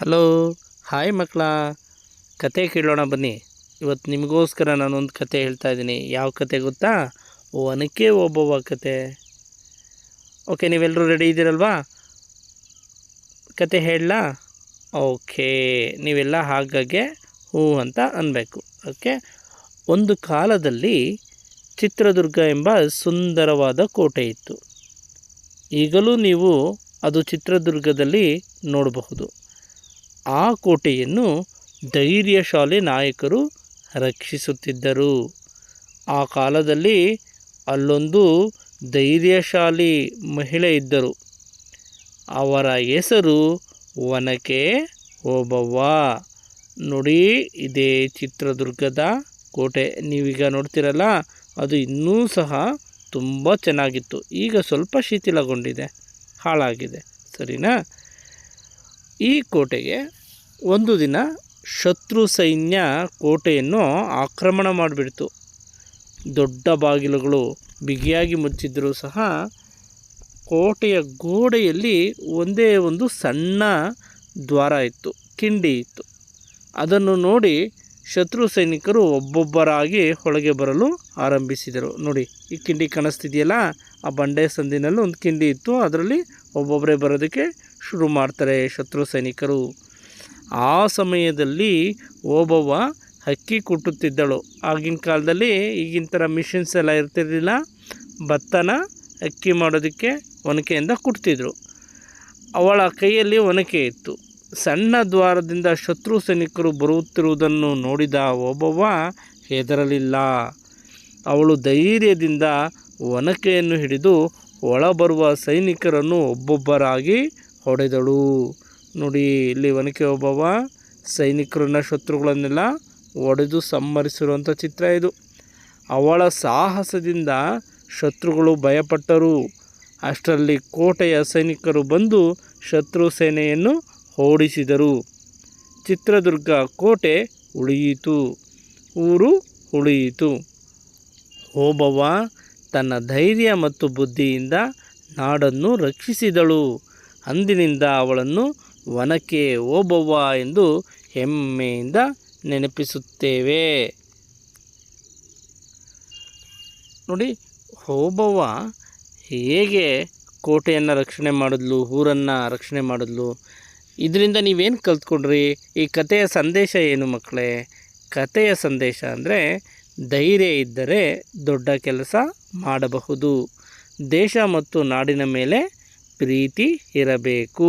Hello, hi ಮಕ್ಕಳ. ಕತೆ ಕೇಳೋಣ ಬನ್ನಿ. ಇವತ್ತು ನಿಮಗೋಸ್ಕರ ನಾನೊಂದು ಕತೆ ಹೇಳ್ತಾ ಇದ್ದೀನಿ. ಯಾವ ಕತೆ ಗೊತ್ತಾ? ಒನಕೆ ಓಬವ್ವ ಕತೆ. ಓಕೆ, ನೀವೆಲ್ಲರೂ ರೆಡಿ ಇದ್ದೀರಲ್ವಾ? ಕತೆ ಹೇಳಲಾ? ಓಕೆ, ನೀವೆಲ್ಲ ಹಾಗಾಗಿ ಹ್ಞೂ ಅಂತ ಅನ್ನಬೇಕು. ಓಕೆ. ಒಂದು ಕಾಲದಲ್ಲಿ ಚಿತ್ರದುರ್ಗ ಎಂಬ ಸುಂದರವಾದ ಕೋಟೆ ಇತ್ತು. ಈಗಲೂ ನೀವು ಅದು ಚಿತ್ರದುರ್ಗದಲ್ಲಿ ನೋಡಬಹುದು. ಆ ಕೋಟೆಯನ್ನು ಧೈರ್ಯಶಾಲಿ ನಾಯಕರು ರಕ್ಷಿಸುತ್ತಿದ್ದರು. ಆ ಕಾಲದಲ್ಲಿ ಅಲ್ಲೊಂದು ಧೈರ್ಯಶಾಲಿ ಮಹಿಳೆ ಇದ್ದರು. ಅವರ ಹೆಸರು ಒನಕೆ ಓಬವ್ವ. ನೋಡಿ, ಇದೇ ಚಿತ್ರದುರ್ಗದ ಕೋಟೆ. ನೀವೀಗ ನೋಡ್ತಿರಲ್ಲ, ಅದು ಇನ್ನೂ ಸಹ ತುಂಬ ಚೆನ್ನಾಗಿತ್ತು. ಈಗ ಸ್ವಲ್ಪ ಶಿಥಿಲಗೊಂಡಿದೆ, ಹಾಳಾಗಿದೆ. ಸರಿನಾ? ಈ ಕೋಟೆಗೆ ಒಂದು ದಿನ ಶತ್ರು ಸೈನ್ಯ ಕೋಟೆಯನ್ನು ಆಕ್ರಮಣ ಮಾಡಿಬಿಡ್ತು. ದೊಡ್ಡ ಬಾಗಿಲುಗಳು ಬಿಗಿಯಾಗಿ ಮುಚ್ಚಿದ್ರೂ ಸಹ ಕೋಟೆಯ ಗೋಡೆಯಲ್ಲಿ ಒಂದೇ ಒಂದು ಸಣ್ಣ ದ್ವಾರ ಇತ್ತು, ಕಿಂಡಿ ಇತ್ತು. ಅದನ್ನು ನೋಡಿ ಶತ್ರು ಸೈನಿಕರು ಒಬ್ಬೊಬ್ಬರಾಗಿ ಒಳಗೆ ಬರಲು ಆರಂಭಿಸಿದರು. ನೋಡಿ, ಈ ಕಿಂಡಿ ಕಾಣಿಸ್ತಿದೆಯಲ್ಲ, ಆ ಬಂಡೆ ಸಂದಿನಲ್ಲಿ ಒಂದು ಕಿಂಡಿ ಇತ್ತು. ಅದರಲ್ಲಿ ಒಬ್ಬೊಬ್ಬರೇ ಬರೋದಕ್ಕೆ ಶುರು ಮಾಡ್ತಾರೆ ಶತ್ರು ಸೈನಿಕರು. ಆ ಸಮಯದಲ್ಲಿ ಓಬವ್ವ ಅಕ್ಕಿ ಕುಟ್ಟುತ್ತಿದ್ದಳು. ಆಗಿನ ಕಾಲದಲ್ಲಿ ಈಗಿನ ಥರ ಮಿಷಿನ್ಸ್ ಎಲ್ಲ ಇರ್ತಿರಲಿಲ್ಲ. ಭತ್ತನ ಅಕ್ಕಿ ಮಾಡೋದಕ್ಕೆ ಒನಕೆಯಿಂದ ಕುಟ್ತಿದ್ರು. ಅವಳ ಕೈಯಲ್ಲಿ ಒನಕೆ ಇತ್ತು. ಸಣ್ಣ ದ್ವಾರದಿಂದ ಶತ್ರು ಸೈನಿಕರು ಬರುತ್ತಿರುವುದನ್ನು ನೋಡಿದ ಓಬವ್ವ ಹೆದರಲಿಲ್ಲ. ಅವಳು ಧೈರ್ಯದಿಂದ ಒನಕೆಯನ್ನು ಹಿಡಿದು ಒಳಬರುವ ಸೈನಿಕರನ್ನು ಒಬ್ಬೊಬ್ಬರಾಗಿ ಹೊಡೆದಳು. ನೋಡಿ, ಇಲ್ಲಿ ಒನಕೆ ಓಬವ್ವ ಸೈನಿಕರನ್ನ, ಶತ್ರುಗಳನ್ನೆಲ್ಲ ಹೊಡೆದು ಸಂಹರಿಸಿರುವಂಥ ಚಿತ್ರ ಇದು. ಅವಳ ಸಾಹಸದಿಂದ ಶತ್ರುಗಳು ಭಯಪಟ್ಟರು. ಅಷ್ಟರಲ್ಲಿ ಕೋಟೆಯ ಸೈನಿಕರು ಬಂದು ಶತ್ರು ಸೇನೆಯನ್ನು ಓಡಿಸಿದರು. ಚಿತ್ರದುರ್ಗ ಕೋಟೆ ಉಳಿಯಿತು, ಊರು ಉಳಿಯಿತು. ಓಬವ್ವ ತನ್ನ ಧೈರ್ಯ ಮತ್ತು ಬುದ್ಧಿಯಿಂದ ನಾಡನ್ನು ರಕ್ಷಿಸಿದಳು. ಅಂದಿನಿಂದ ಅವಳನ್ನು ಒನಕೆ ಓಬವ್ವ ಎಂದು ಹೆಮ್ಮೆಯಿಂದ ನೆನಪಿಸುತ್ತೇವೆ. ನೋಡಿ, ಓಬವ್ವ ಹೇಗೆ ಕೋಟೆಯನ್ನು ರಕ್ಷಣೆ ಮಾಡಿದ್ಲು, ಊರನ್ನು ರಕ್ಷಣೆ ಮಾಡಿದ್ಲು. ಇದರಿಂದ ನೀವೇನು ಕಲ್ತ್ಕೊಂಡ್ರಿ? ಈ ಕಥೆಯ ಸಂದೇಶ ಏನು ಮಕ್ಕಳೇ? ಕಥೆಯ ಸಂದೇಶ ಅಂದರೆ, ಧೈರ್ಯ ಇದ್ದರೆ ದೊಡ್ಡ ಕೆಲಸ ಮಾಡಬಹುದು. ದೇಶ ಮತ್ತು ನಾಡಿನ ಮೇಲೆ ಪ್ರೀತಿ ಇರಬೇಕು.